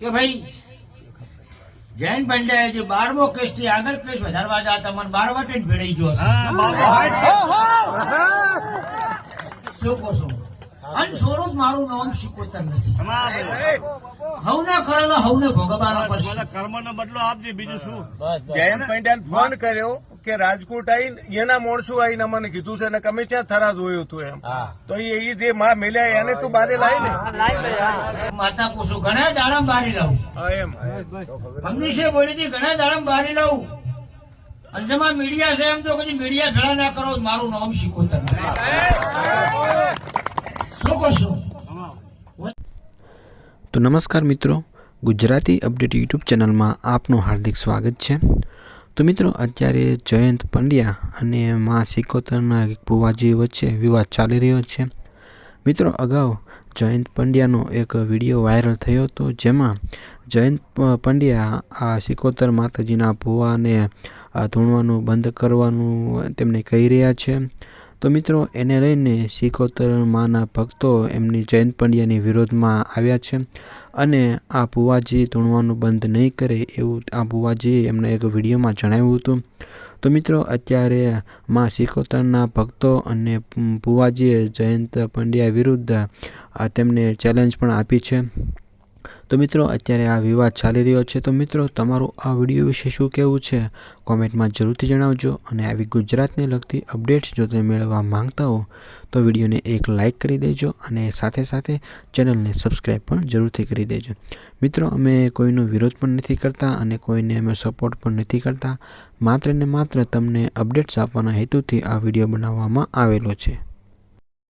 કે ભાઈ જૈન પંડ્યાએ જે 12મો કેસ થી આગળ કેસ વધારવા જતા મને 12 વટે જ ભેળાઈ ગયો હશે. શું કહો છો? અને સ્વરૂપ મારું નામ સિકોતર નથી. હવને કરેલો હવને ભોગવવાનો પડશે. કર્મનો બદલો આપજે, બીજું શું? જયંત પંડ્યાને ફોન કર્યો કે રાજકોટ આવીને એના માણસો આવીને મને કીધું છે ને તમે ક્યાં થરા જોયું હતું એમ. તો એ જે માં મેલ્યા એને તું બારે લાવી ને માતા પૂછું ઘણા દાડમ બારી લાવું. એમ હમીશે બોલી હતી ઘણા દાડમ બારી લાવું. અંજમાં મીડિયા છે એમ તો કદી મીડિયા ભેળા ના કરો. મારું નામ સિકોતર નથી. શું કહો છો? તો નમસ્કાર મિત્રો, ગુજરાતી અપડેટ યુટ્યુબ ચેનલમાં આપનું હાર્દિક સ્વાગત છે. તો મિત્રો, અત્યારે જયંત પંડ્યા અને મા સિકોતરના ભુવાજી વચ્ચે વિવાદ ચાલી રહ્યો છે. મિત્રો, અગાઉ જયંત પંડ્યાનો એક વિડીયો વાયરલ થયો હતો, જેમાં જયંત પંડ્યા આ સિકોતર માતાજીના ભુવાને ધૂણવાનું બંધ કરવાનું તેમને કહી રહ્યા છે. તો મિત્રો, એને લઈને સિકોતર માના ભક્તો એમની જયંત પંડ્યાની વિરોધમાં આવ્યા છે અને આ ભુવાજી ધૂણવાનું બંધ નહીં કરે એવું આ ભુવાજીએ એમને એક વિડીયોમાં જણાવ્યું હતું. તો મિત્રો, અત્યારે મા સિકોતરના ભક્તો અને ભુવાજીએ જયંત પંડ્યા વિરુદ્ધ તેમને ચેલેન્જ પણ આપી છે. તો મિત્રો, અત્યારે આ વિવાદ ચાલી રહ્યો છે. તો મિત્રો, તમારું આ વિડીયો વિશે શું કહેવું છે કોમેન્ટમાં જરૂરથી જણાવજો. અને આવી ગુજરાતને લગતી અપડેટ્સ જો તમે મેળવવા માંગતા હો તો વિડીયોને એક લાઇક કરી દેજો અને સાથે સાથે ચેનલને સબસ્ક્રાઈબ પણ જરૂરથી કરી દેજો. મિત્રો, અમે કોઈનો વિરોધ પણ નથી કરતા અને કોઈને અમે સપોર્ટ પણ નથી કરતા. માત્ર ને માત્ર તમને અપડેટ્સ આપવાના હેતુથી આ વિડીયો બનાવવામાં આવેલો છે.